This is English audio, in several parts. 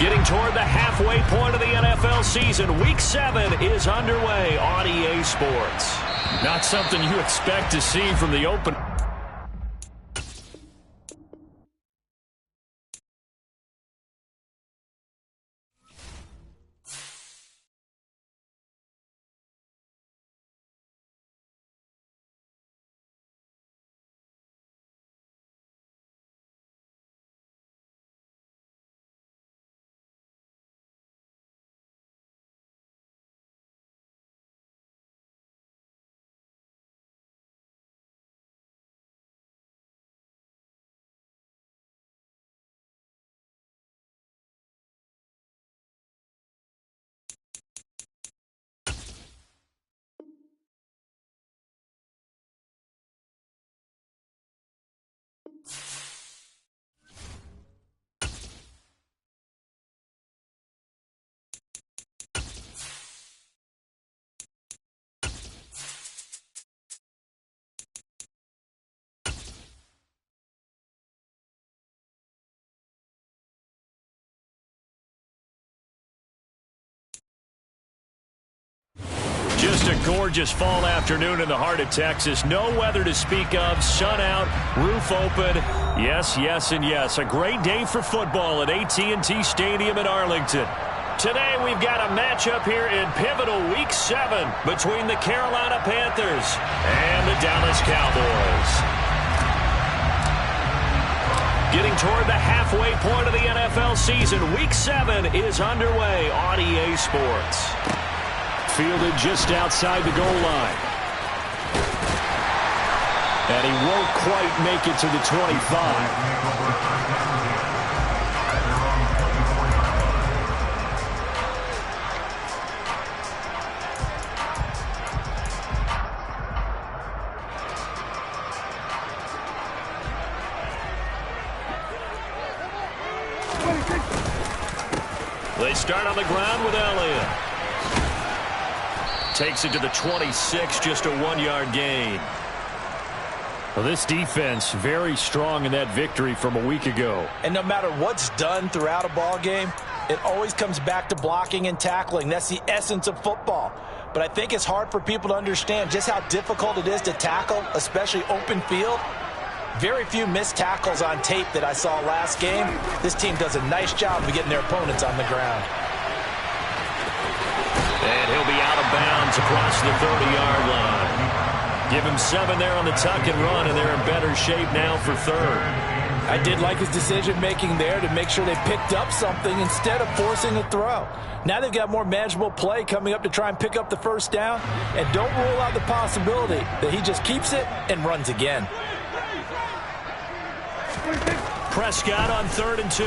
Getting toward the halfway point of the NFL season, Week 7 is underway on EA Sports. Not something you expect to see from the open. Just a gorgeous fall afternoon in the heart of Texas. No weather to speak of. Sun out, roof open. Yes, yes, and yes. A great day for football at AT&T Stadium in Arlington. Today we've got a matchup here in pivotal Week 7 between the Carolina Panthers and the Dallas Cowboys. Getting toward the halfway point of the NFL season, Week 7 is underway on EA Sports. Fielded just outside the goal line. And he won't quite make it to the 25. They start on the ground with Elliott. Takes it to the 26, just a 1-yard gain. Well, this defense very strong in that victory from a week ago. And no matter what's done throughout a ball game, it always comes back to blocking and tackling. That's the essence of football. But I think it's hard for people to understand just how difficult it is to tackle, especially open field. Very few missed tackles on tape that I saw last game. This team does a nice job of getting their opponents on the ground. And he'll be out of bounds across the 30-yard line. Give him 7 there on the tuck and run, and they're in better shape now for third. I did like his decision-making there to make sure they picked up something instead of forcing a throw. Now they've got more manageable play coming up to try and pick up the first down, and don't rule out the possibility that he just keeps it and runs again. Prescott on 3rd and 2.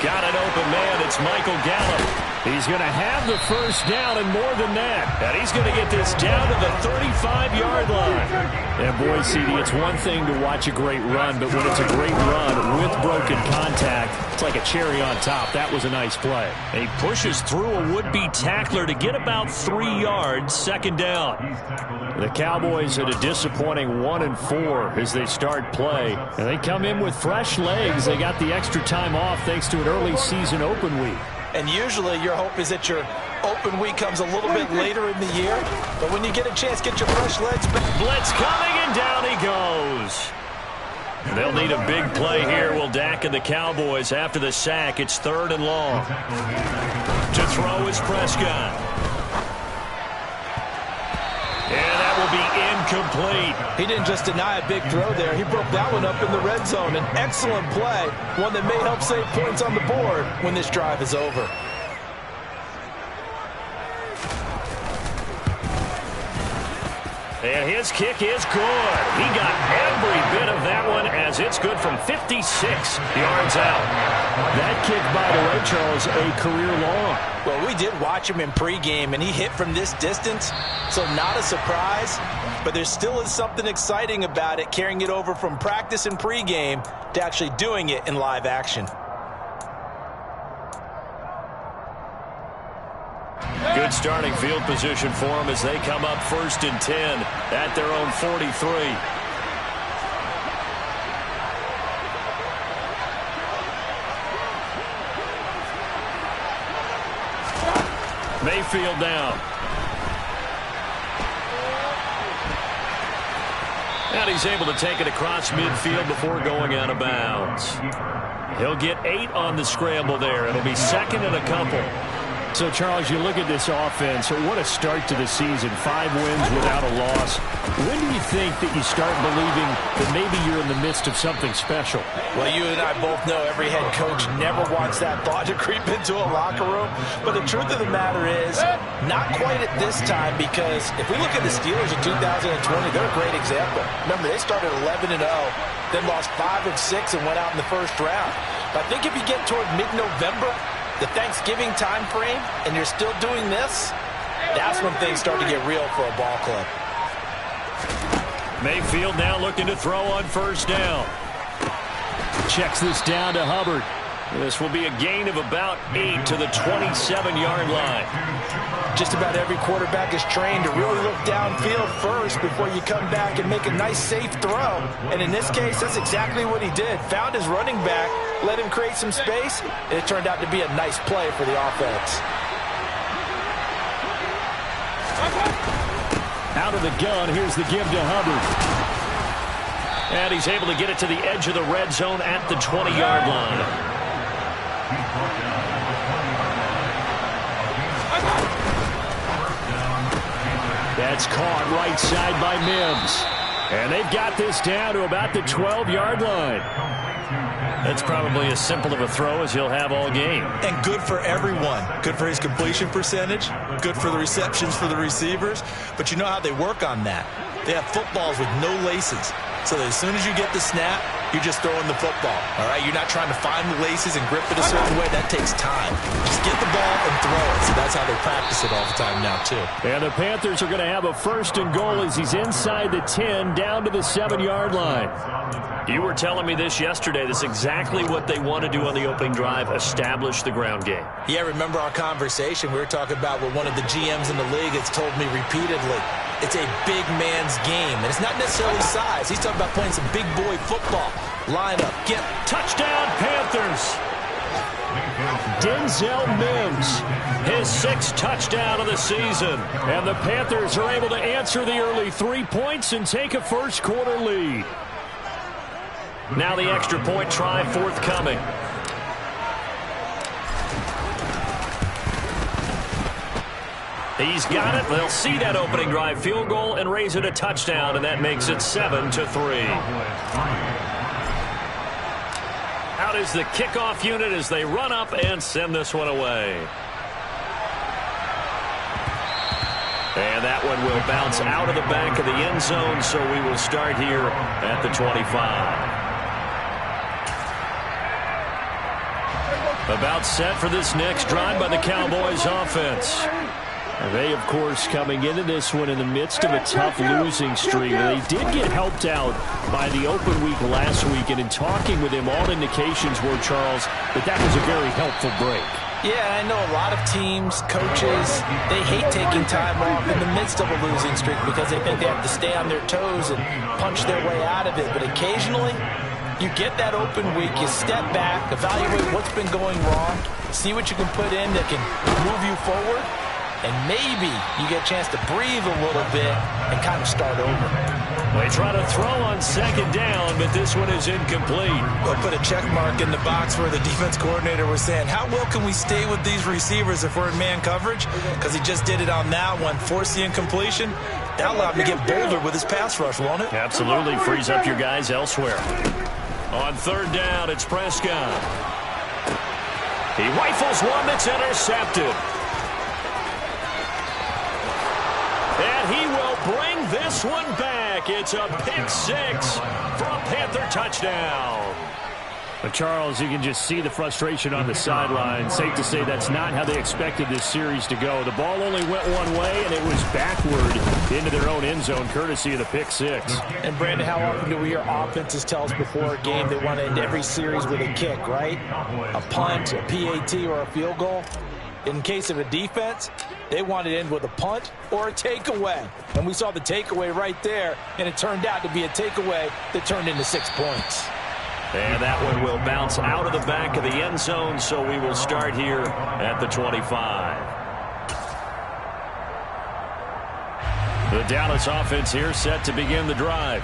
Got an open man. It's Michael Gallup. He's going to have the first down and more than that. And he's going to get this down to the 35-yard line. And boy, CD, it's one thing to watch a great run, but when it's a great run with broken contact, it's like a cherry on top. That was a nice play. He pushes through a would-be tackler to get about 3 yards, second down. The Cowboys at a disappointing 1-4 as they start play. And they come in with fresh legs. They got the extra time off thanks to an early season open week. And usually your hope is that your open week comes a little bit later in the year. But when you get a chance, get your fresh legs back. Blitz coming, and down he goes. They'll need a big play here. Will Dak and the Cowboys after the sack. It's 3rd and long. To throw is Prescott. And that will be incomplete. He didn't just deny a big throw there. He broke that one up in the red zone. An excellent play, one that may help save points on the board when this drive is over. And his kick is good. He got every bit of that one as it's good from 56 yards out. That kick, by the way, Charles, a career long. Well, we did watch him in pregame, and he hit from this distance, so not a surprise. But there still is something exciting about it, carrying it over from practice and pregame to actually doing it in live action. Good starting field position for them as they come up 1st and 10 at their own 43. Mayfield down. And he's able to take it across midfield before going out of bounds. He'll get 8 on the scramble there. It'll be second and a couple. So, Charles, you look at this offense, what a start to the season. 5 wins without a loss. When do you think that you start believing that maybe you're in the midst of something special? Well, you and I both know every head coach never wants that thought to creep into a locker room. But the truth of the matter is, not quite at this time, because if we look at the Steelers in 2020, they're a great example. Remember, they started 11-0, then lost 5 of 6 and went out in the first round. But I think if you get toward mid-November, the Thanksgiving time frame, and you're still doing this, that's when things start to get real for a ball club. Mayfield now looking to throw on first down. Checks this down to Hubbard. This will be a gain of about 8 to the 27-yard line. Just about every quarterback is trained to really look downfield first before you come back and make a nice, safe throw. And in this case, that's exactly what he did. Found his running back, let him create some space, and it turned out to be a nice play for the offense. Out of the gun, here's the give to Hubbard. And he's able to get it to the edge of the red zone at the 20-yard line. That's caught right side by Mims. And they've got this down to about the 12-yard line. That's probably as simple of a throw as he'll have all game. And good for everyone. Good for his completion percentage. Good for the receptions for the receivers. But you know how they work on that. They have footballs with no laces. So that as soon as you get the snap, you're just throwing the football. All right, you're not trying to find the laces and grip it a certain way. That takes time. Just get the ball and throw it. So that's how they practice it all the time now, too. And the Panthers are going to have a first and goal as he's inside the 10, down to the 7-yard line. You were telling me this yesterday. This is exactly what they want to do on the opening drive, establish the ground game. Yeah, remember our conversation? We were talking about what one of the GMs in the league has told me repeatedly. It's a big man's game, and it's not necessarily size. He's talking about playing some big boy football. Line up, get touchdown, Panthers. Denzel Mims, his 6th touchdown of the season. And the Panthers are able to answer the early 3 points and take a first quarter lead. Now the extra point try forthcoming. He's got it. They'll see that opening drive field goal and raise it a touchdown, and that makes it 7-3. Out is the kickoff unit as they run up and send this one away. And that one will bounce out of the back of the end zone, so we will start here at the 25. About set for this next drive by the Cowboys offense. They, of course, coming into this one in the midst of a tough losing streak. They did get helped out by the open week last week, and in talking with him, all indications were, Charles, that was a very helpful break. Yeah, I know a lot of teams, coaches, they hate taking time off in the midst of a losing streak because they think they have to stay on their toes and punch their way out of it. But occasionally, you get that open week, you step back, evaluate what's been going wrong, see what you can put in that can move you forward, and maybe you get a chance to breathe a little bit and kind of start over. They try to throw on second down, but this one is incomplete. We'll put a check mark in the box where the defense coordinator was saying, how well can we stay with these receivers if we're in man coverage? Because he just did it on that one, force the incompletion. That allowed him to get bolder with his pass rush, won't it? Absolutely, frees up your guys elsewhere. On third down, it's Prescott. He rifles one that's intercepted. And he will bring this one back. It's a pick 6 for a Panther touchdown. But Charles, you can just see the frustration on the sideline. Safe to say that's not how they expected this series to go. The ball only went one way, and it was backward into their own end zone, courtesy of the pick 6. And, Brandon, how often do we hear offenses tell us before a game they want to end every series with a kick, right? A punt, a PAT, or a field goal. In case of a defense, they wanted to end with a punt or a takeaway. And we saw the takeaway right there, and it turned out to be a takeaway that turned into 6 points. And that one will bounce out of the back of the end zone, so we will start here at the 25. The Dallas offense here set to begin the drive.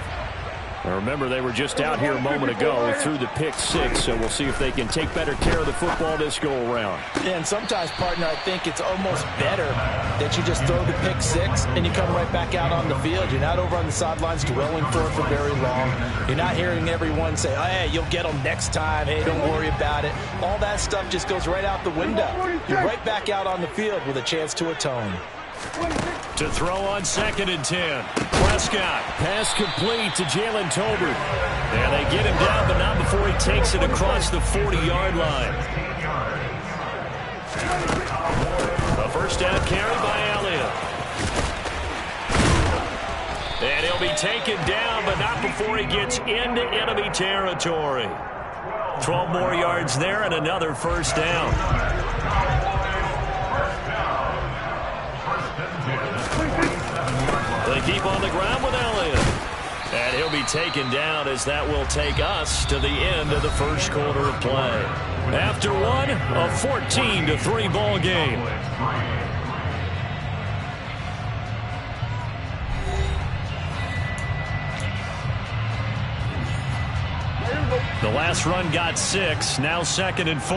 Now remember, they were just out here a moment ago through the pick six, so we'll see if they can take better care of the football this go-around. Yeah, and sometimes, partner, I think it's almost better that you just throw the pick six and you come right back out on the field. You're not over on the sidelines dwelling for it for very long. You're not hearing everyone say, oh, hey, you'll get them next time. Hey, don't worry about it. All that stuff just goes right out the window. You're right back out on the field with a chance to atone. To throw on 2nd and 10. Prescott. Pass complete to Jalen Tolbert. And they get him down, but not before he takes it across the 40-yard line. A first down carry by Elliott. And he'll be taken down, but not before he gets into enemy territory. 12 more yards there and another first down. They keep on the ground with Elliott. And he'll be taken down as that will take us to the end of the first quarter of play. After one, a 14-3 ball game. The last run got 6, now 2nd and 4.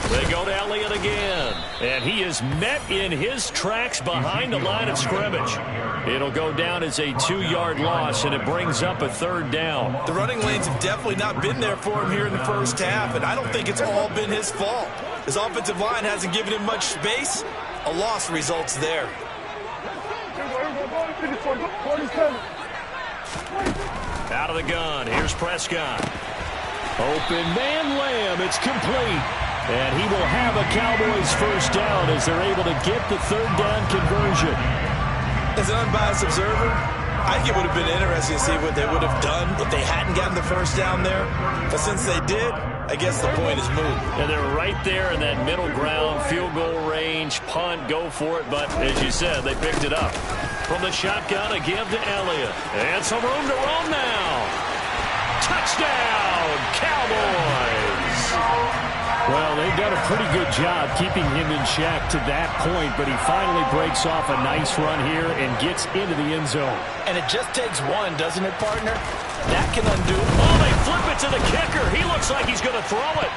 They go to Elliott again, and he is met in his tracks behind the line of scrimmage. It'll go down as a 2-yard loss, and it brings up a 3rd down. The running lanes have definitely not been there for him here in the first half, and I don't think it's all been his fault. His offensive line hasn't given him much space. A loss results there. Out of the gun, here's Prescott. Open man Lamb, it's complete. And he will have a Cowboys first down as they're able to get the 3rd down conversion. As an unbiased observer, I think it would have been interesting to see what they would have done if they hadn't gotten the first down there. But since they did, I guess the point is moot. And they're right there in that middle ground, field goal range, punt, go for it. But as you said, they picked it up. From the shotgun, a give to Elliott. And some room to roam now. Touchdown, Cowboys! Well, they've done a pretty good job keeping him in check to that point, but he finally breaks off a nice run here and gets into the end zone. And it just takes one, doesn't it, partner? That can undo it. Oh, they flip it to the kicker. He looks like he's going to throw it.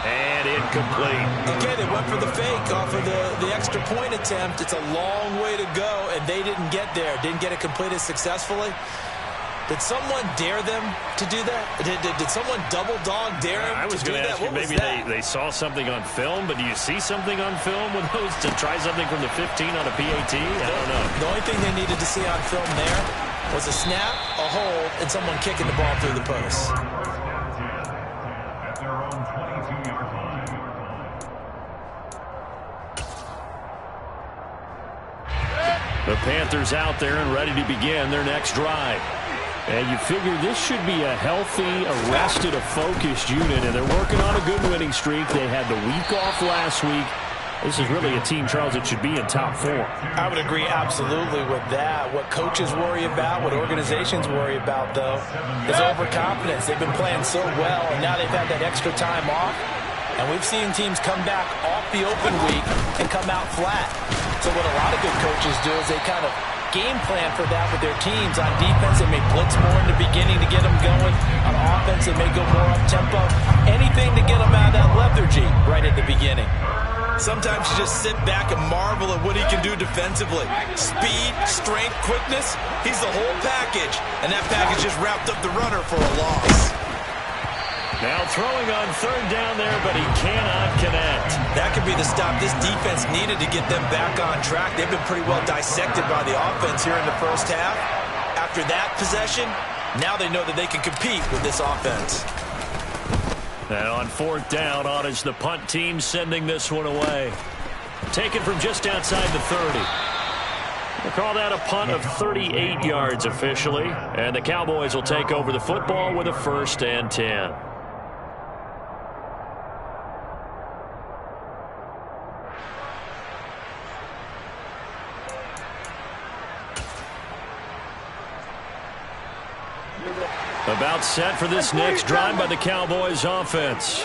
And incomplete. Okay, they went for the fake off of the extra point attempt. It's a long way to go, and they didn't get there. Didn't get it completed successfully. Did someone dare them to do that? Did someone double dog dare them I was to do going to that? ask you, maybe they saw something on film, but do you see something on film with those to try something from the 15 on a PAT? I don't know. The only thing they needed to see on film there was a snap, a hold, and someone kicking the ball through the post. The Panthers out there and ready to begin their next drive. And you figure this should be a healthy, arrested, a focused unit, and they're working on a good winning streak. They had the week off last week. This is really a team, Charles, that should be in top 4. I would agree absolutely with that. What coaches worry about, what organizations worry about, though, is overconfidence. They've been playing so well, and now they've had that extra time off. And we've seen teams come back off the open week and come out flat. So what a lot of good coaches do is they kind of game plan for that with their teams. On defense, they may blitz more in the beginning to get them going. On offense, they may go more up-tempo. Anything to get them out of that lethargy right at the beginning. Sometimes you just sit back and marvel at what he can do defensively. Speed, strength, quickness, he's the whole package. And that package just wrapped up the runner for a loss. Now throwing on 3rd down there, but he cannot connect. That could be the stop this defense needed to get them back on track. They've been pretty well dissected by the offense here in the first half. After that possession, now they know that they can compete with this offense. And on 4th down, on is the punt team sending this one away. Taken from just outside the 30. We'll call that a punt of 38 yards officially. And the Cowboys will take over the football with a 1st and 10. About set for this next drive by the Cowboys offense.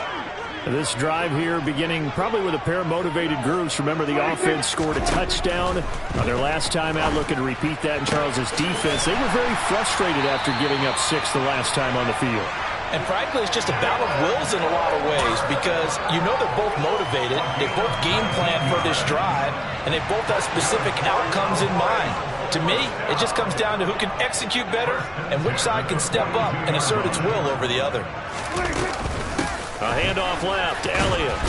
This drive here beginning probably with a pair of motivated groups. Remember, the offense scored a touchdown on their last time out, looking to repeat that in Charles's defense. They were very frustrated after giving up 6 the last time on the field. And frankly, it's just a battle of wills in a lot of ways because you know they're both motivated, they both game plan for this drive, and they both have specific outcomes in mind. To me, it just comes down to who can execute better and which side can step up and assert its will over the other. A handoff left, Elliott.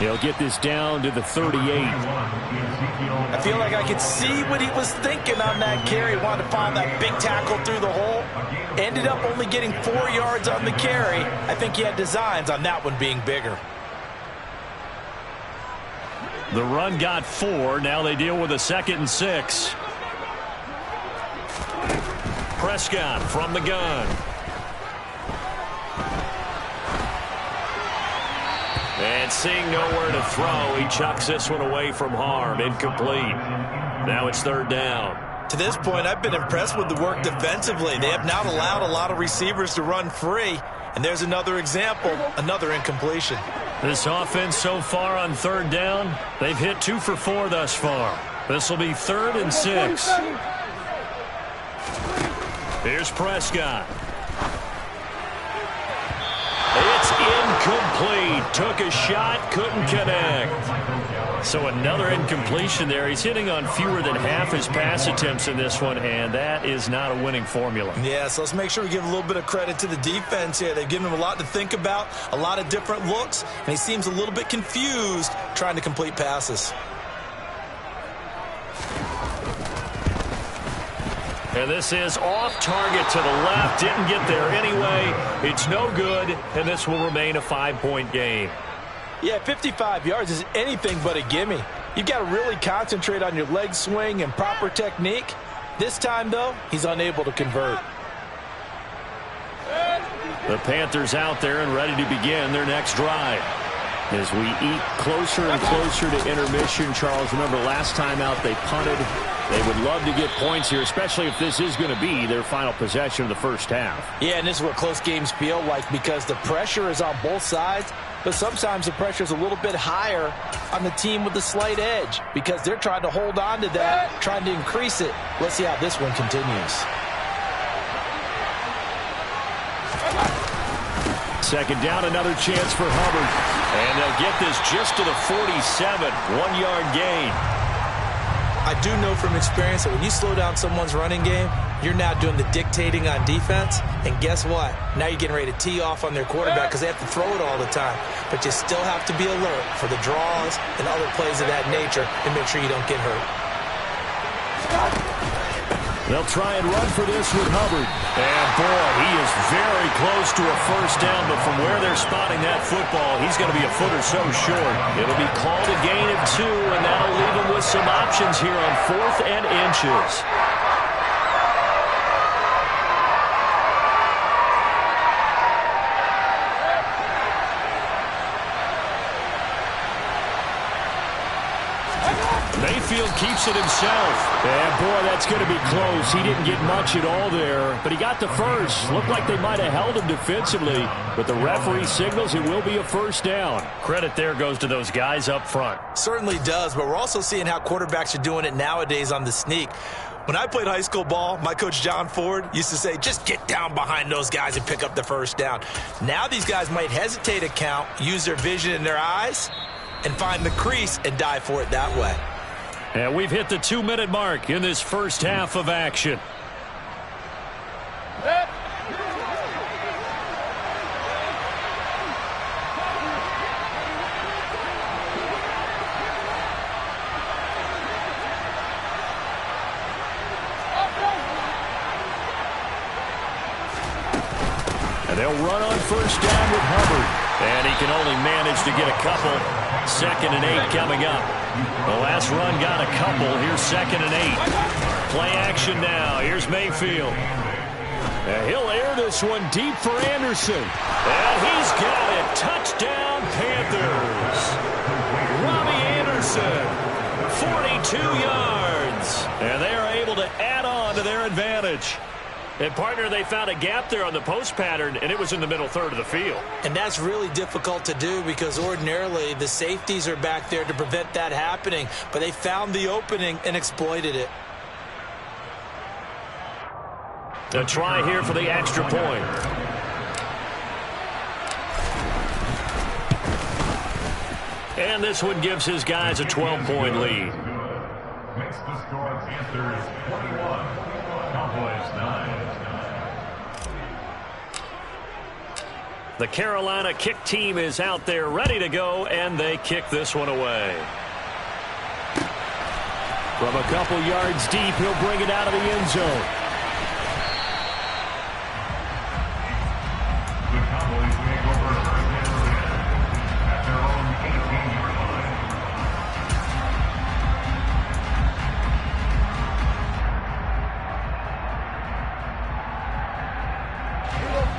He'll get this down to the 38. I feel like I could see what he was thinking on that carry. Wanted to find that big tackle through the hole. Ended up only getting 4 yards on the carry. I think he had designs on that one being bigger. The run got 4. Now they deal with a 2nd and 6. Prescott from the gun. And seeing nowhere to throw, he chucks this one away from harm. Incomplete. Now it's 3rd down. To this point, I've been impressed with the work defensively. They have not allowed a lot of receivers to run free. And there's another example, another incompletion. This offense so far on 3rd down, they've hit 2 for 4 thus far. This will be 3rd and 6. Here's Prescott. It's incomplete. Took a shot, couldn't connect. So another incompletion there. He's hitting on fewer than half his pass attempts in this one, and that is not a winning formula. Yeah, so let's make sure we give a little bit of credit to the defense here. They've given him a lot to think about, a lot of different looks, and he seems a little bit confused trying to complete passes. And this is off target to the left. Didn't get there anyway. It's no good, and this will remain a 5-point game. Yeah, 55 yards is anything but a gimme. You've got to really concentrate on your leg swing and proper technique. This time, though, he's unable to convert. The Panthers out there and ready to begin their next drive. As we eat closer and closer to intermission, Charles, remember last time out they punted. They would love to get points here, especially if this is going to be their final possession of the first half. Yeah, and this is what close games feel like because the pressure is on both sides, but sometimes the pressure is a little bit higher on the team with the slight edge because they're trying to hold on to that, trying to increase it. Let's see how this one continues. 2nd down, another chance for Hubbard. And they'll get this just to the 47, 1-yard gain. I do know from experience that when you slow down someone's running game, you're now doing the dictating on defense. And guess what? Now you're getting ready to tee off on their quarterback because they have to throw it all the time. But you still have to be alert for the draws and other plays of that nature and make sure you don't get hurt. They'll try and run for this with Hubbard. And, boy, he is very close to a first down, but from where they're spotting that football, he's going to be a foot or so short. It'll be called a gain of 2, and that'll leave him with some options here on 4th and inches. Mayfield keeps it himself. And, boy, that's going to be close. He didn't get much at all there, but he got the first. Looked like they might have held him defensively, but the referee signals it will be a first down. Credit there goes to those guys up front. Certainly does, but we're also seeing how quarterbacks are doing it nowadays on the sneak. When I played high school ball, my coach John Ford used to say, just get down behind those guys and pick up the first down. Now these guys might hesitate to count, use their vision in their eyes, and find the crease and dive for it that way. And we've hit the 2-minute mark in this first half of action. And they'll run on first down with Hubbard. And he can only manage to get a couple. 2nd and 8 coming up. The last run got a couple. Here's 2nd and 8. Play action now. Here's Mayfield. And he'll air this one deep for Anderson. And he's got it. Touchdown, Panthers. Robbie Anderson, 42 yards. And they are able to add on to their advantage. And, partner, they found a gap there on the post pattern, and it was in the middle third of the field. And that's really difficult to do because ordinarily the safeties are back there to prevent that happening. But they found the opening and exploited it. A try here for the extra point. And this one gives his guys a 12-point lead. Makes the score on Panthers 21, Cowboys 9. The Carolina kick team is out there ready to go, and they kick this one away. From a couple yards deep, he'll bring it out of the end zone. The Cowboys take over first and 10 at their own 18-yard line.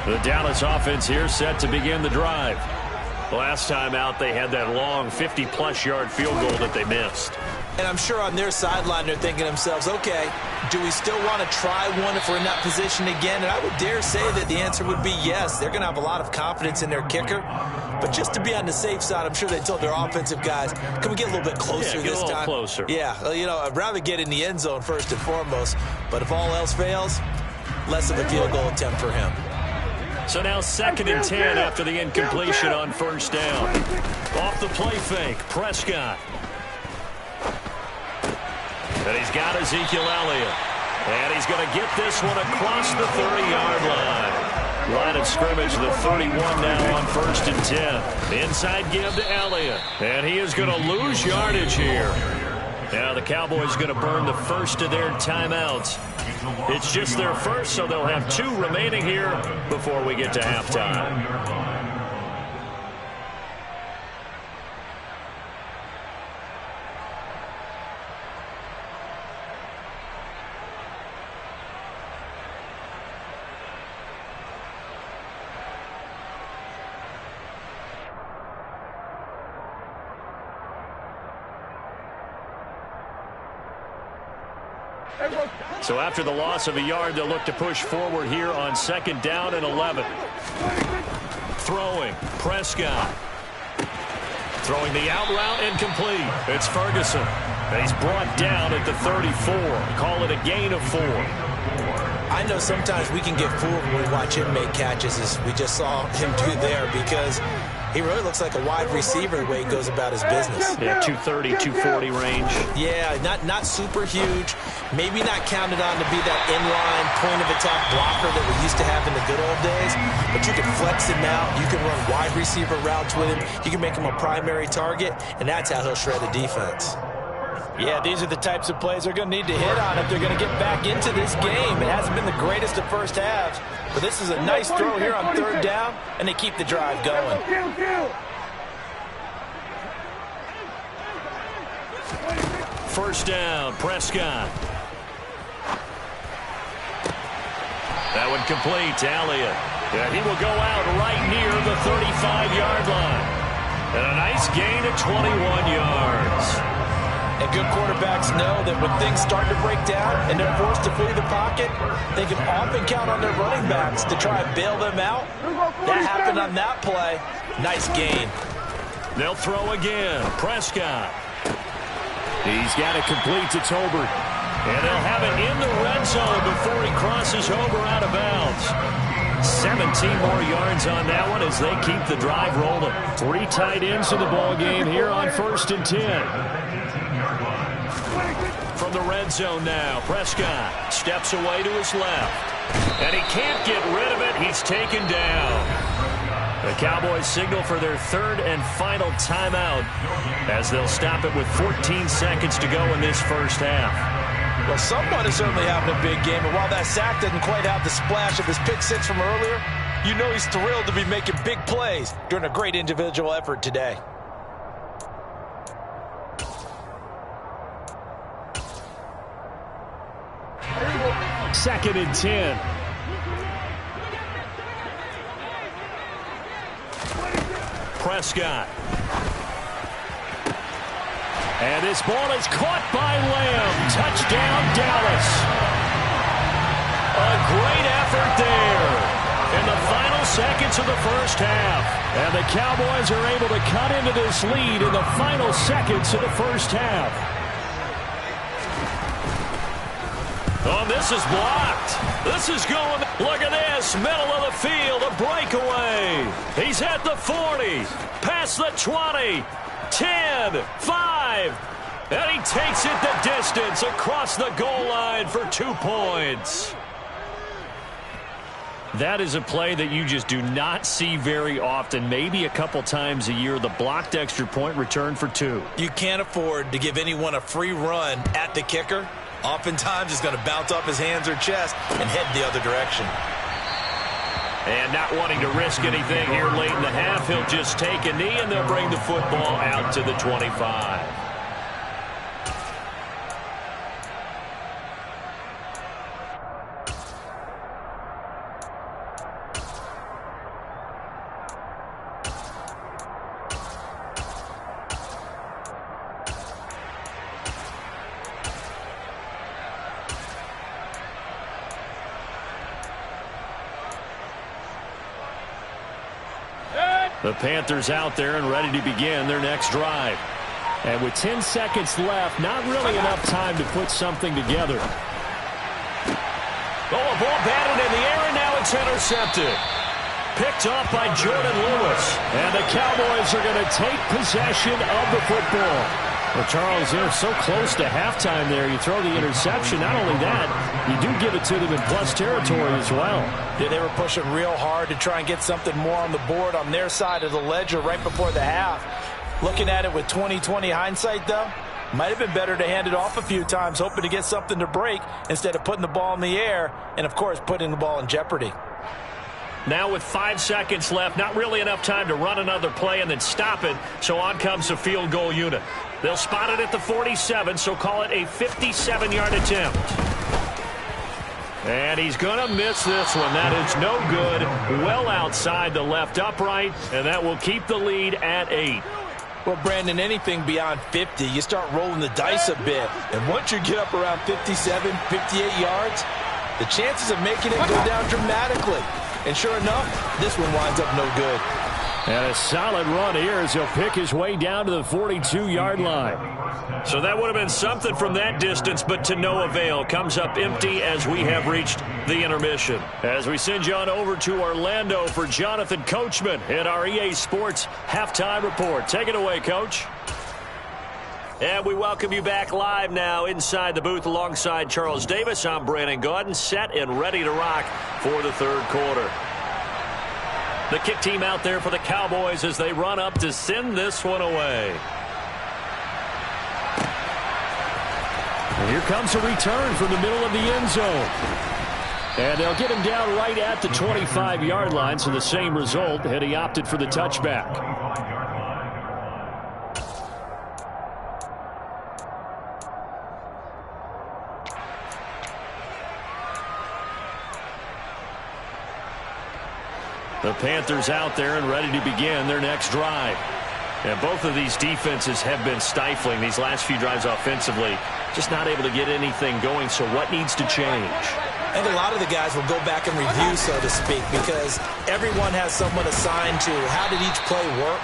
The Dallas offense here set to begin the drive. Last time out, they had that long 50-plus yard field goal that they missed. And I'm sure on their sideline they're thinking to themselves, okay, do we still want to try one if we're in that position again? And I would dare say that the answer would be yes. They're going to have a lot of confidence in their kicker. But just to be on the safe side, I'm sure they told their offensive guys, can we get a little bit closer this time? Yeah, get a little closer. Yeah, you know, I'd rather get in the end zone first and foremost. But if all else fails, less of a field goal attempt for him. So now 2nd and 10 after the incompletion on first down. Off the play fake, Prescott. And he's got Ezekiel Elliott. And he's going to get this one across the 30-yard line. Line of scrimmage, the 31 now on 1st and 10. Inside give to Elliott. And he is going to lose yardage here. Now the Cowboys going to burn the first of their timeouts. It's just their first, so they'll have 2 remaining here before we get to halftime. So after the loss of a yard, they'll look to push forward here on 2nd down and 11. Throwing, Prescott. Throwing the out route incomplete. It's Ferguson. And he's brought down at the 34. Call it a gain of 4. I know sometimes we can get fooled when we watch him make catches, as we just saw him do there, because he really looks like a wide receiver the way he goes about his business. Yeah, 230, 240 range. Yeah, not super huge. Maybe not counted on to be that inline point-of-attack blocker that we used to have in the good old days. But you can flex him out. You can run wide receiver routes with him. You can make him a primary target, and that's how he'll shred a defense. Yeah, these are the types of plays they're going to need to hit on if they're going to get back into this game. It hasn't been the greatest of first halves, but this is a nice throw here on 3rd down, and they keep the drive going. First down, Prescott. That one complete to Elliott. And he will go out right near the 35-yard line. And a nice gain of 21 yards. And good quarterbacks know that when things start to break down and they're forced to flee the pocket, they can often count on their running backs to try and bail them out. That happened on that play. Nice gain. They'll throw again. Prescott. He's got it complete to Tolbert. And they'll have it in the red zone before he crosses over out of bounds. 17 more yards on that one as they keep the drive rolling. 3 tight ends in the ball game here on 1st and 10. From the red zone now, Prescott steps away to his left. And he can't get rid of it. He's taken down. The Cowboys signal for their 3rd and final timeout as they'll stop it with 14 seconds to go in this first half. Well, someone is certainly having a big game, and while that sack didn't quite have the splash of his pick six from earlier, you know he's thrilled to be making big plays during a great individual effort today. Second and 10. Prescott. And this ball is caught by Lamb. Touchdown, Dallas. A great effort there in the final seconds of the first half. And the Cowboys are able to cut into this lead in the final seconds of the first half. Oh, this is blocked. This is going. Look at this. Middle of the field. A breakaway. He's at the 40. Past the 20. 10. 5. And he takes it the distance across the goal line for 2 points. That is a play that you just do not see very often. Maybe a couple times a year. The blocked extra point return for 2. You can't afford to give anyone a free run at the kicker. Oftentimes he's going to bounce off his hands or chest and head the other direction. And not wanting to risk anything here late in the half, he'll just take a knee and they'll bring the football out to the 25. The Panthers out there and ready to begin their next drive. And with 10 seconds left, not really enough time to put something together. Oh, a ball batted in the air, and now it's intercepted. Picked off by Jordan Lewis. And the Cowboys are going to take possession of the football. Well, Charles, they're so close to halftime there. You throw the interception. Not only that, you do give it to them in plus territory as well. Yeah, they were pushing real hard to try and get something more on the board on their side of the ledger right before the half. Looking at it with 20/20 hindsight, though, might have been better to hand it off a few times, hoping to get something to break instead of putting the ball in the air and, of course, putting the ball in jeopardy. Now with 5 seconds left, not really enough time to run another play and then stop it, so on comes the field goal unit. They'll spot it at the 47, so call it a 57-yard attempt. And he's going to miss this one. That is no good. Well outside the left upright, and that will keep the lead at 8. Well, Brandon, anything beyond 50, you start rolling the dice a bit. And once you get up around 57, 58 yards, the chances of making it go down dramatically. And sure enough, this one winds up no good. And a solid run here as he'll pick his way down to the 42-yard line. So that would have been something from that distance, but to no avail. Comes up empty as we have reached the intermission. As we send you on over to Orlando for Jonathan Coachman in our EA Sports Halftime Report. Take it away, Coach. And we welcome you back live now inside the booth alongside Charles Davis. I'm Brandon Gaudin, set and ready to rock for the third quarter. The kick team out there for the Cowboys as they run up to send this one away. And here comes a return from the middle of the end zone. And they'll get him down right at the 25-yard line, so the same result had he opted for the touchback. The Panthers out there and ready to begin their next drive. And both of these defenses have been stifling these last few drives offensively. Just not able to get anything going, so what needs to change? I think a lot of the guys will go back and review, so to speak, because everyone has someone assigned to how did each play work.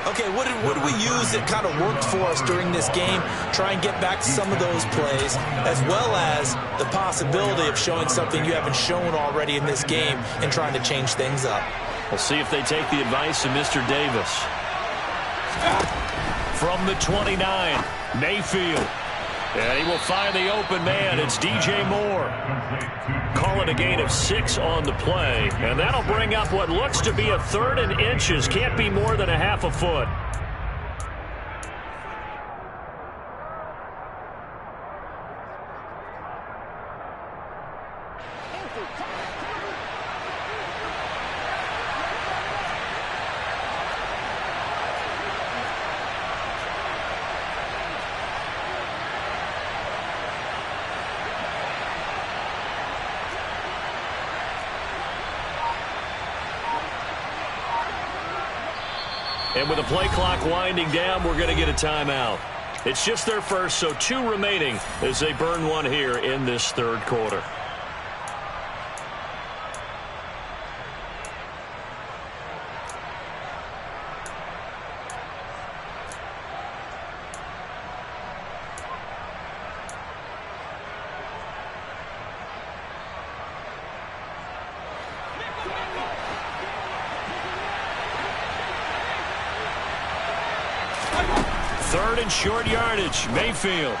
Okay, what did we use that kind of worked for us during this game? Try and get back to some of those plays, as well as the possibility of showing something you haven't shown already in this game and trying to change things up. We'll see if they take the advice of Mr. Davis. From the 29, Mayfield. And he will find the open man. It's DJ Moore. Call it a gain of 6 on the play. And that'll bring up what looks to be a 3rd and inches. Can't be more than a half a foot. And with the play clock winding down, we're going to get a timeout. It's just their first, so 2 remaining as they burn one here in this third quarter. Third and short yardage. Mayfield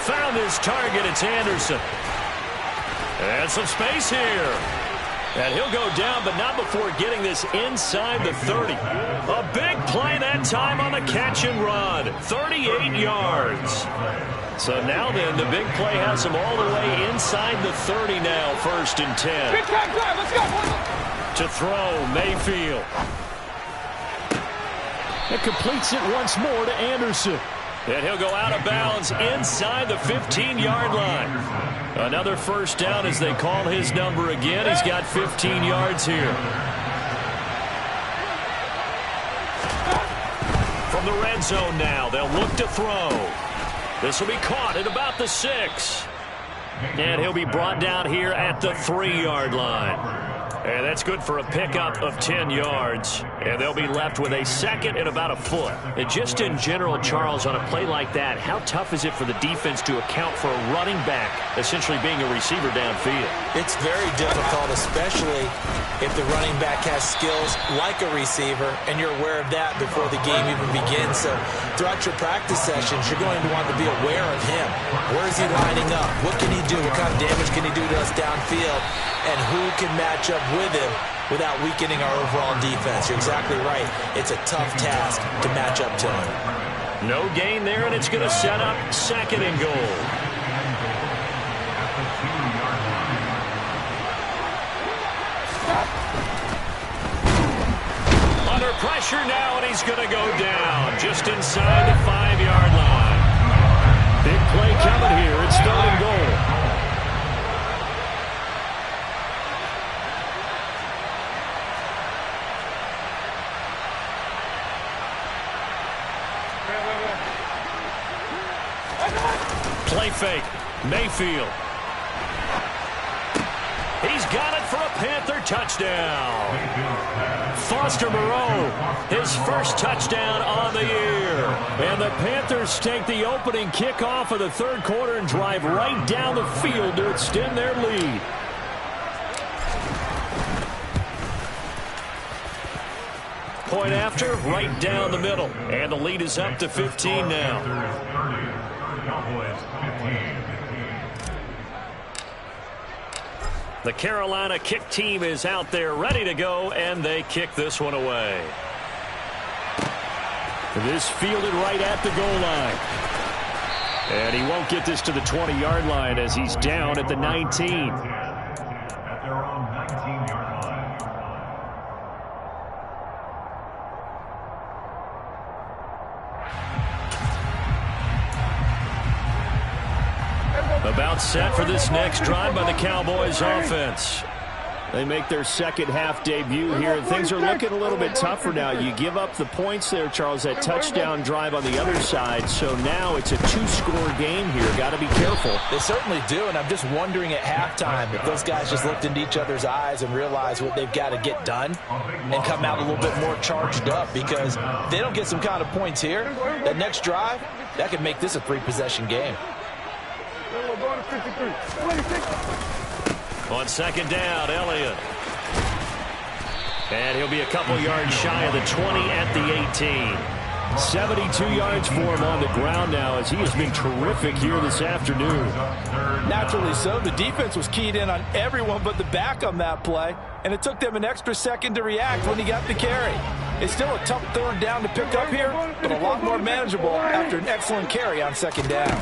found his target. It's Anderson. And some space here. And he'll go down, but not before getting this inside the 30. A big play that time on the catch and run. 38 yards. So now then, the big play has him all the way inside the 30 now. First and 10. Big time drive. Let's go. To throw, Mayfield. It completes it once more to Anderson. And he'll go out of bounds inside the 15-yard line. Another first down as they call his number again. He's got 15 yards here. From the red zone now, they'll look to throw. This will be caught at about the 6. And he'll be brought down here at the 3-yard line. And that's good for a pickup of 10 yards. And they'll be left with a second and about a foot. And just in general, Charles, on a play like that, how tough is it for the defense to account for a running back essentially being a receiver downfield? It's very difficult, especially if the running back has skills like a receiver, and you're aware of that before the game even begins. So throughout your practice sessions, you're going to want to be aware of him. Where is he lining up? What can he do? What kind of damage can he do to us downfield? And who can match up with him without weakening our overall defense? You're exactly right. It's a tough task to match up to him. No gain there, and it's going to set up second and goal. Under pressure now, and he's going to go down just inside the 5-yard line. Big play coming here. It's third and goal. Play fake. Mayfield. He's got it for a Panther touchdown. Foster Moreau, his first touchdown on the year. And the Panthers take the opening kickoff of the third quarter and drive right down the field to extend their lead. Point after, right down the middle. And the lead is up to 15 now. The Carolina kick team is out there ready to go, and they kick this one away. This fielded right at the goal line. And he won't get this to the 20-yard line as he's down at the 19. At their own 19-yard line. About set for this next drive by the Cowboys offense. They make their second half debut here, and things are looking a little bit tougher now. You give up the points there, Charles, that touchdown drive on the other side. So now it's a 2-score game here. Got to be careful. They certainly do, and I'm just wondering at halftime if those guys just looked into each other's eyes and realized what they've got to get done and come out a little bit more charged up, because if they don't get some kind of points here, that next drive, that could make this a 3-possession game. On second down, Elliott. And he'll be a couple yards shy of the 20 at the 18. 72 yards for him on the ground now, as he has been terrific here this afternoon. Naturally so. The defense was keyed in on everyone but the back on that play, and it took them an extra second to react when he got the carry. It's still a tough third down to pick up here, but a lot more manageable after an excellent carry on second down.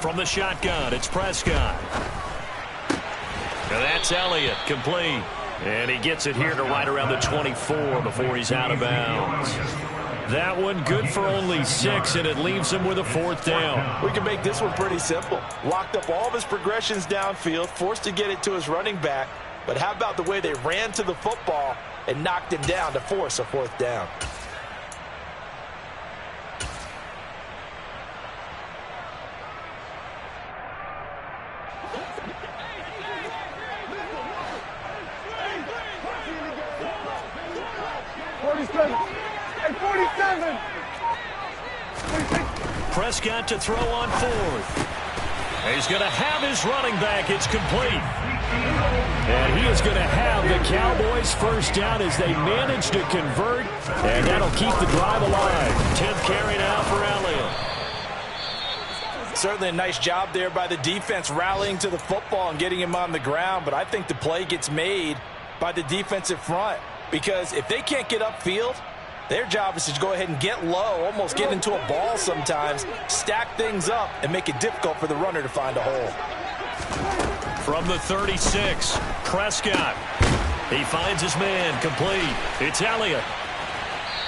From the shotgun, it's Prescott. And that's Elliott, complete. And he gets it here to right around the 24 before he's out of bounds. That one good for only 6, and it leaves him with a fourth down. We can make this one pretty simple. Locked up all of his progressions downfield, forced to get it to his running back. But how about the way they ran to the football and knocked him down to force a fourth down? Prescott to throw on fourth. He's going to have his running back. It's complete. And he is going to have the Cowboys first down as they manage to convert, and that'll keep the drive alive. 10th carry now for Elliott. Certainly a nice job there by the defense rallying to the football and getting him on the ground, but I think the play gets made by the defensive front because if they can't get upfield, their job is to go ahead and get low, almost get into a ball sometimes, stack things up, and make it difficult for the runner to find a hole. From the 36, Prescott. He finds his man complete. It's Elliott.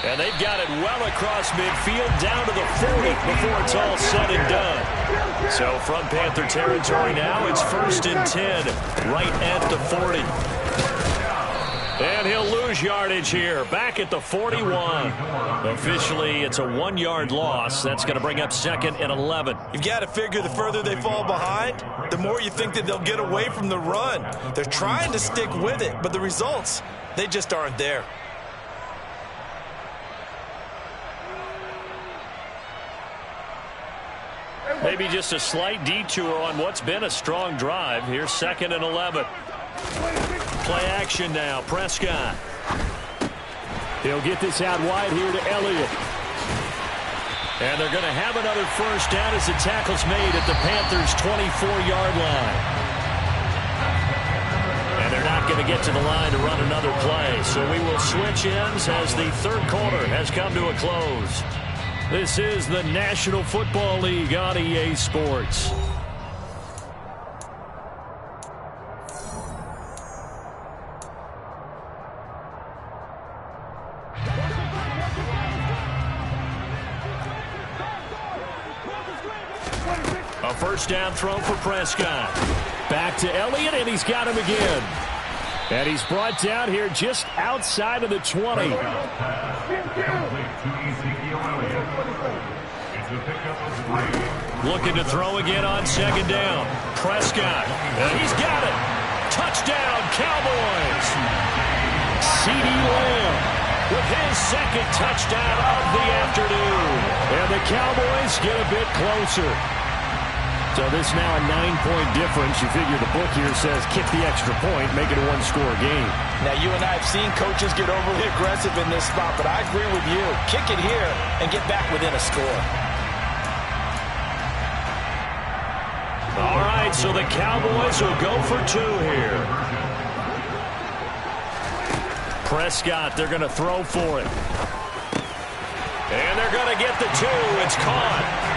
And they've got it well across midfield down to the 40 before it's all said and done. So from Panther territory now, it's 1st and 10 right at the 40. And he'll lose yardage here, back at the 41. Officially, it's a 1-yard loss. That's going to bring up 2nd and 11. You've got to figure the further they fall behind, the more you think that they'll get away from the run. They're trying to stick with it, but the results, they just aren't there. Maybe just a slight detour on what's been a strong drive. Here's 2nd and 11. Play action now, Prescott. He'll get this out wide here to Elliott. And they're going to have another first down as the tackle's made at the Panthers' 24-yard line. And they're not going to get to the line to run another play. So we will switch ends as the third quarter has come to a close. This is the National Football League on EA Sports. A first down throw for Prescott. Back to Elliott, and he's got him again. And he's brought down here just outside of the 20. Looking to throw again on 2nd down. Prescott, and he's got it. Touchdown, Cowboys. CeeDee Lamb with his 2nd touchdown of the afternoon. And the Cowboys get a bit closer. So this now a 9-point difference. You figure the book here says kick the extra point, make it a 1-score game. Now, you and I have seen coaches get overly aggressive in this spot, but I agree with you. Kick it here and get back within a score. All right, so the Cowboys will go for 2 here. Prescott, they're going to throw for it. And they're going to get the 2. It's caught.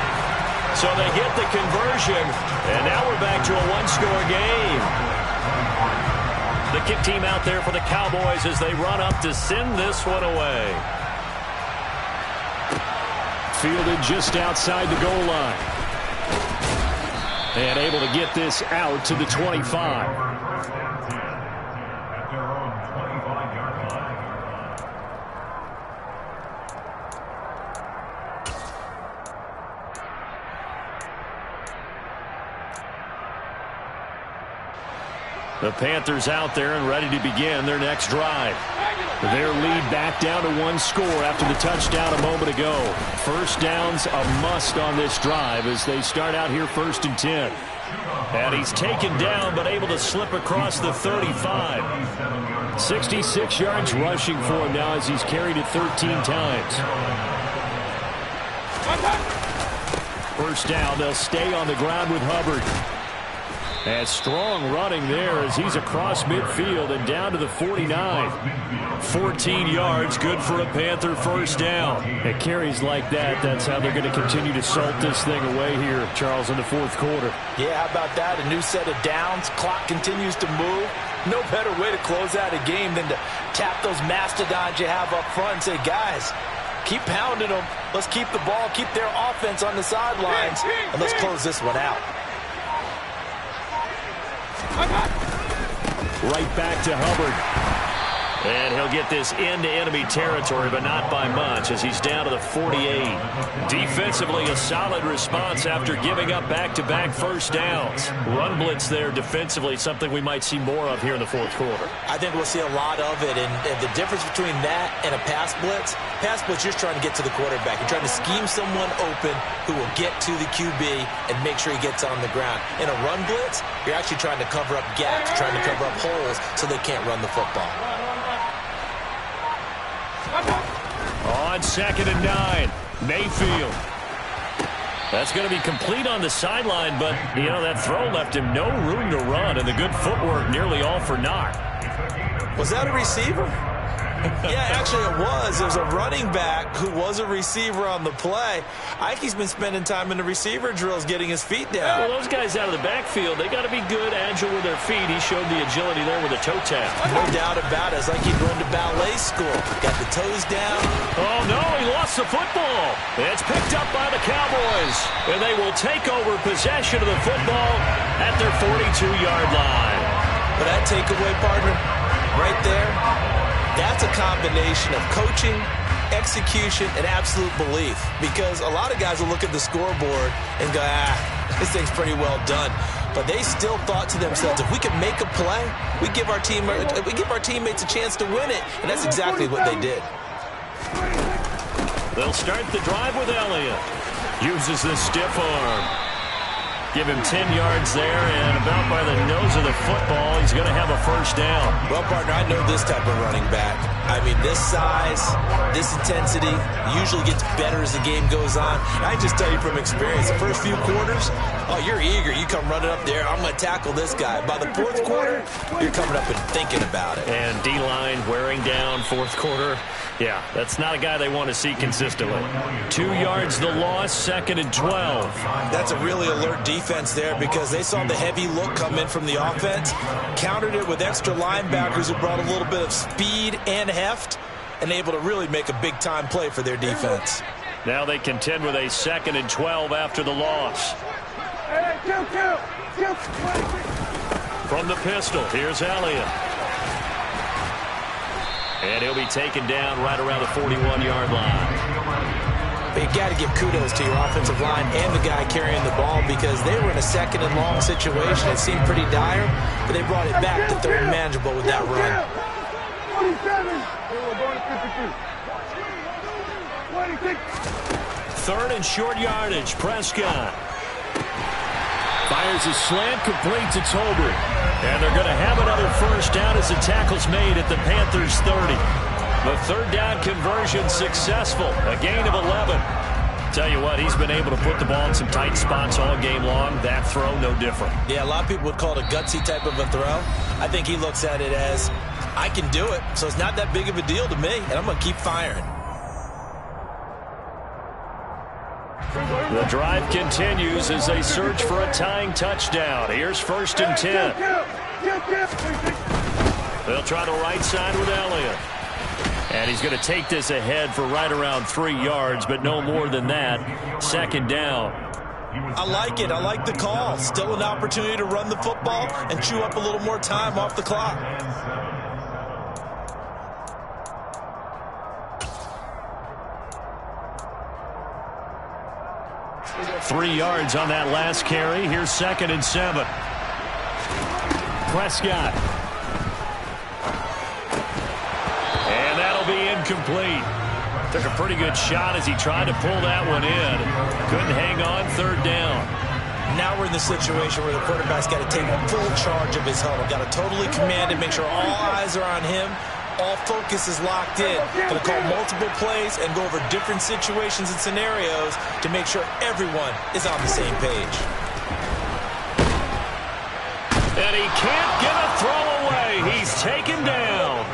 So they get the conversion, and now we're back to a 1-score game. The kick team out there for the Cowboys as they run up to send this one away. Fielded just outside the goal line. And able to get this out to the 25. The Panthers out there and ready to begin their next drive. Their lead back down to 1 score after the touchdown a moment ago. First down's a must on this drive as they start out here 1st and 10. And he's taken down but able to slip across the 35. 66 yards rushing for him now as he's carried it 13 times. First down, they'll stay on the ground with Hubbard. And strong running there as he's across midfield and down to the 49. 14 yards, good for a Panther first down. At carries like that, that's how they're going to continue to salt this thing away here, Charles, in the 4th quarter. Yeah, how about that? A new set of downs. Clock continues to move. No better way to close out a game than to tap those mastodons you have up front and say, guys, keep pounding them. Let's keep the ball, keep their offense on the sidelines, and let's close this one out. Right back to Hubbard. And he'll get this into enemy territory, but not by much, as he's down to the 48. Defensively, a solid response after giving up back-to-back first downs. Run blitz there defensively, something we might see more of here in the fourth quarter. I think we'll see a lot of it, and the difference between that and a pass blitz, you're trying to get to the quarterback. You're trying to scheme someone open who will get to the QB and make sure he gets on the ground. In a run blitz, you're actually trying to cover up gaps, trying to cover up holes so they can't run the football. On 2nd and 9, Mayfield. That's going to be complete on the sideline, but, that throw left him no room to run, and the good footwork nearly all for naught. Was that a receiver? Yeah, actually it was. It was a running back who was a receiver on the play. Ike's been spending time in the receiver drills getting his feet down. Well, those guys out of the backfield, they got to be good, agile with their feet. He showed the agility there with a toe tap. No doubt about it. It's like he'd going to ballet school. Got the toes down. Oh, no, he lost the football. It's picked up by the Cowboys, and they will take over possession of the football at their 42-yard line. But that takeaway, partner, right there, that's a combination of coaching, execution, and absolute belief. Because a lot of guys will look at the scoreboard and go, this thing's pretty well done. But they still thought to themselves, if we can make a play, we give our teammates a chance to win it. And that's exactly what they did. They'll start the drive with Elliott. Uses the stiff arm. Give him 10 yards there, and about by the nose of the football, he's going to have a first down. Well, partner, I know this type of running back. I mean, this size, this intensity usually gets better as the game goes on. And I just tell you from experience, the first few quarters, you're eager. You come running up there, I'm going to tackle this guy. By the fourth quarter, you're coming up and thinking about it. And D-line wearing down fourth quarter. Yeah, that's not a guy they want to see consistently. 2 yards the loss, 2nd and 12. That's a really alert defense there because they saw the heavy look come in from the offense, countered it with extra linebackers who brought a little bit of speed and heft, and able to really make a big-time play for their defense. Now they contend with a 2nd and 12 after the loss. From the pistol, here's Elliott. And he'll be taken down right around the 41-yard line. But you got to give kudos to your offensive line and the guy carrying the ball because they were in a 2nd and long situation. It seemed pretty dire, but they brought it back to 3rd and manageable with that run. 3rd and short yardage, Prescott. Fires a slant, complete to Tolbert. And they're going to have another first down as the tackle's made at the Panthers' 30. The 3rd down conversion successful, a gain of 11. Tell you what, he's been able to put the ball in some tight spots all game long. That throw, no different. Yeah, a lot of people would call it a gutsy type of a throw. I think he looks at it as, I can do it, so it's not that big of a deal to me, and I'm going to keep firing. The drive continues as they search for a tying touchdown. Here's 1st and 10. They'll try the right side with Elliott. And he's going to take this ahead for right around 3 yards, but no more than that. 2nd down. I like it. I like the call. Still an opportunity to run the football and chew up a little more time off the clock. 3 yards on that last carry. Here's 2nd and 7. Prescott. And that'll be incomplete. Took a pretty good shot as he tried to pull that one in. Couldn't hang on, 3rd down. Now we're in the situation where the quarterback's got to take full charge of his huddle. Got to totally command it, make sure all eyes are on him. All focus is locked in. Going to call multiple plays and go over different situations and scenarios to make sure everyone is on the same page. And he can't get a throw away. He's taken down.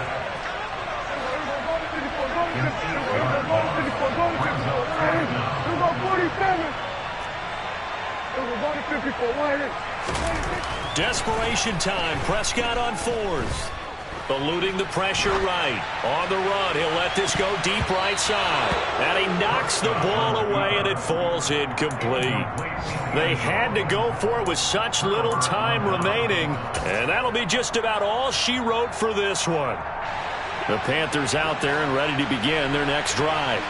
Desperation time. Prescott on 4th. Eluding the pressure right. On the run, he'll let this go deep right side. And he knocks the ball away, and it falls incomplete. They had to go for it with such little time remaining. And that'll be just about all she wrote for this one. The Panthers out there and ready to begin their next drive.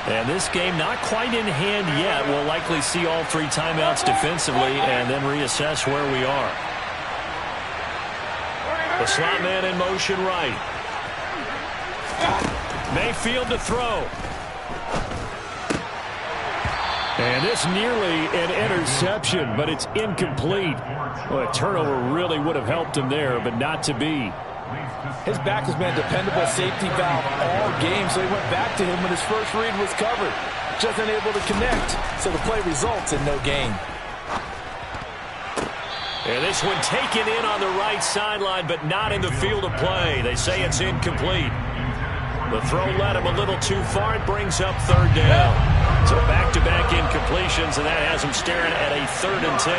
And this game not quite in hand yet. We'll likely see all 3 timeouts defensively and then reassess where we are. The slot man in motion right. Mayfield to throw. And this nearly an interception, but it's incomplete. Well, a turnover really would have helped him there, but not to be. His back has been a dependable safety valve all game, so he went back to him when his first read was covered. Just unable to connect, so the play results in no gain. And this one taken in on the right sideline, but not in the field of play. They say it's incomplete. The throw led him a little too far. It brings up 3rd down. So back-to-back incompletions, and that has him staring at a 3rd and 10.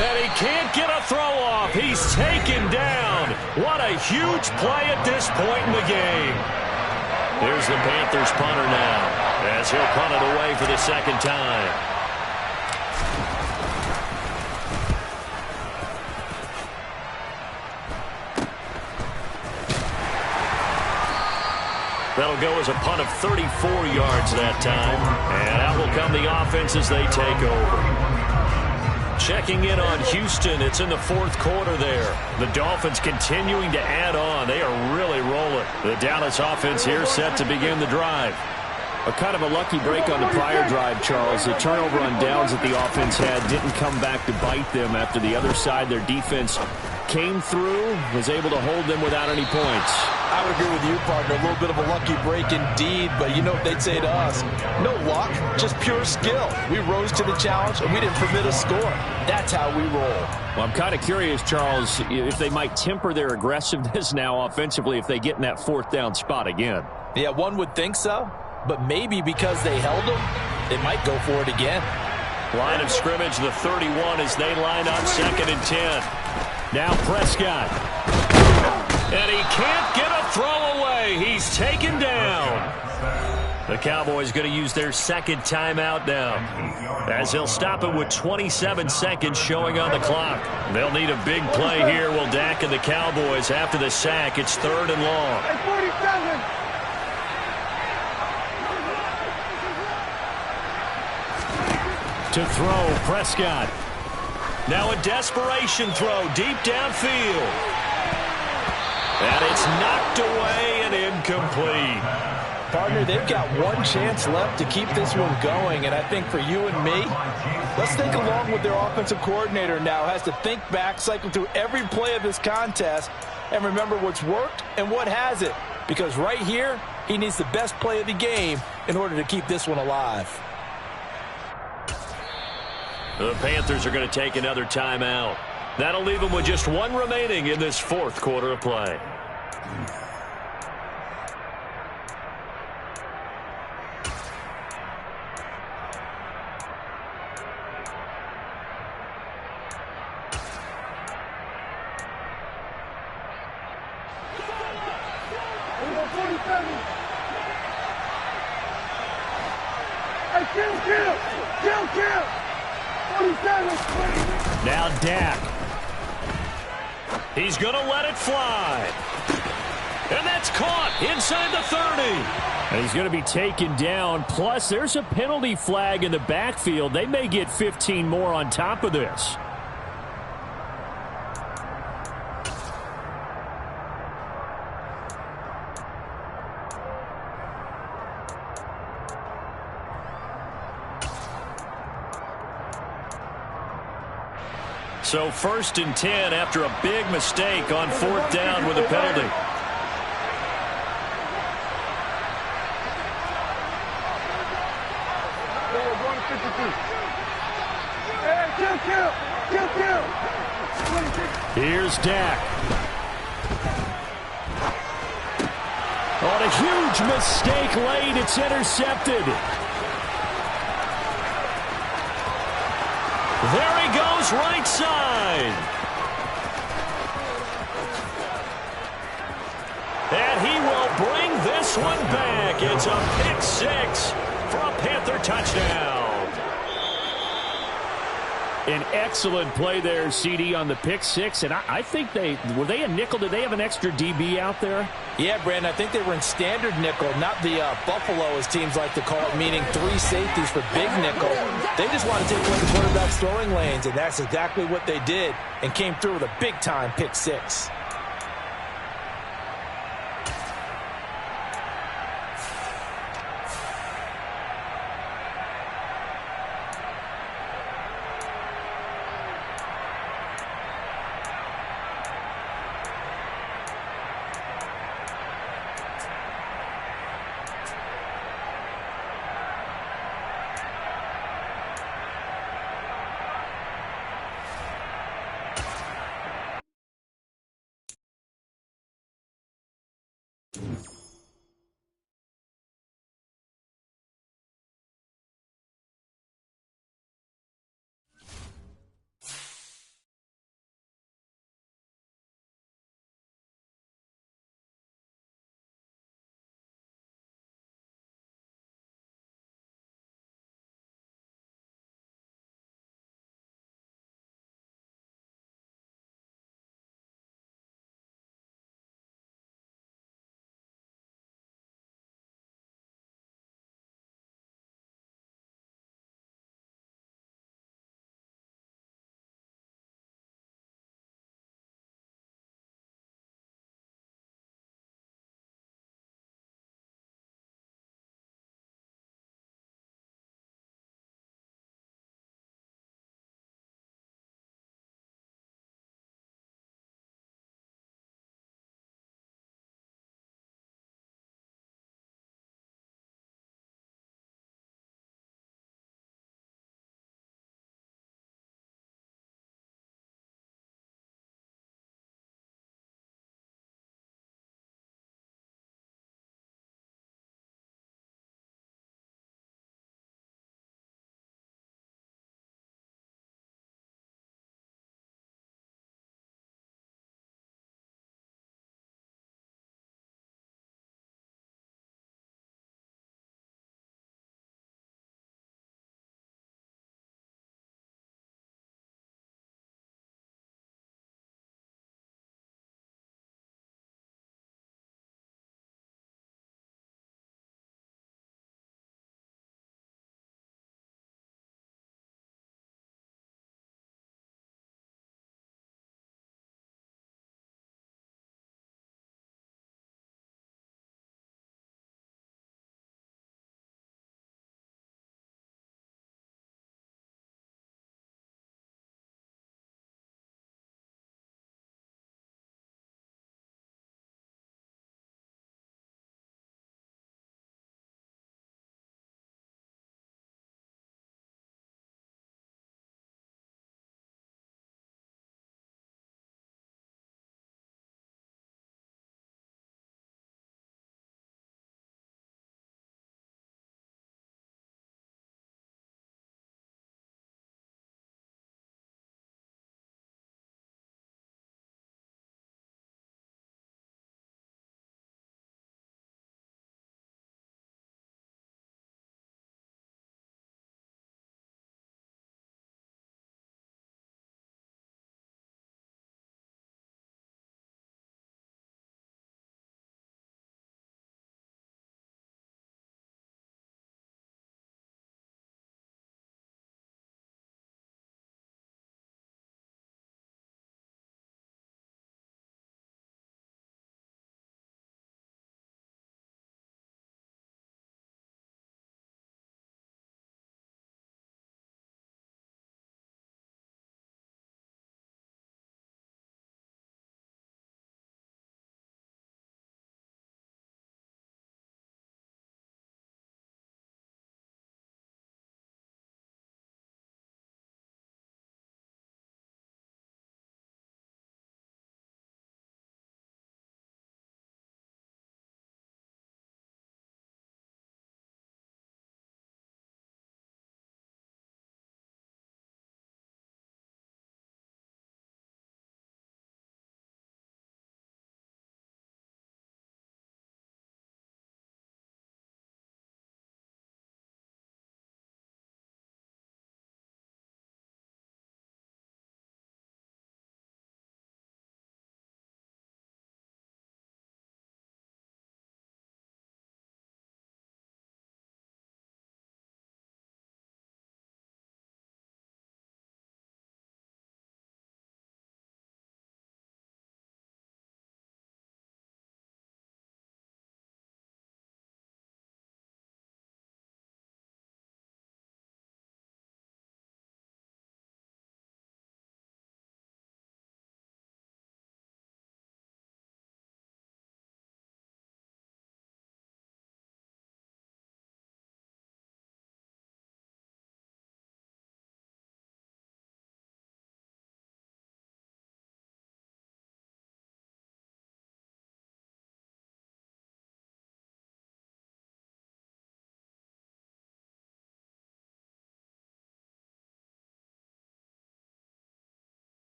And he can't get a throw off. He's taken down. What a huge play at this point in the game. Here's the Panthers punter now, as he'll punt it away for the 2nd time. That'll go as a punt of 34 yards that time. And out will come the offense as they take over. Checking in on Houston. It's in the 4th quarter there. The Dolphins continuing to add on. They are really rolling. The Dallas offense here set to begin the drive. A kind of a lucky break on the prior drive, Charles. The turnover on downs that the offense had didn't come back to bite them after the other side. Their defense came through, was able to hold them without any points. I would agree with you, partner. A little bit of a lucky break indeed, but you know what they'd say to us? No luck, just pure skill. We rose to the challenge, and we didn't permit a score. That's how we roll. Well, I'm kind of curious, Charles, if they might temper their aggressiveness now offensively if they get in that 4th down spot again. Yeah, one would think so, but maybe because they held them, they might go for it again. Line of scrimmage, the 31 as they line up 2nd and 10. Now Prescott. And he can't get a throw away. He's taken down. The Cowboys going to use their 2nd timeout now, as he'll stop it with 27 seconds showing on the clock. They'll need a big play here. Will Dak and the Cowboys after the sack. It's 3rd and long. To throw, Prescott. Now a desperation throw deep downfield. And it's knocked away and incomplete. Partner, they've got one chance left to keep this one going, and I think for you and me, let's think along with their offensive coordinator now. Has to think back, cycle through every play of this contest, and remember what's worked and what hasn't. Because right here, he needs the best play of the game in order to keep this one alive. The Panthers are going to take another timeout. That'll leave them with just 1 remaining in this 4th quarter of play. Now Dak. He's going to let it fly. And that's caught inside the 30. And he's going to be taken down. Plus, there's a penalty flag in the backfield. They may get 15 more on top of this. So 1st and 10 after a big mistake on 4th down with a penalty. Here's Dak. On a huge mistake late, it's intercepted. There he goes, right side. And he will bring this one back. It's a pick 6 for a Panther touchdown. An excellent play there, CD, on the pick six. And I think were they a nickel? Did they have an extra DB out there? Yeah, Brandon, I think they were in standard nickel, not the Buffalo, as teams like to call it, meaning 3 safeties for big nickel. They just want to take away the quarterback's throwing lanes, and that's exactly what they did and came through with a big-time pick six.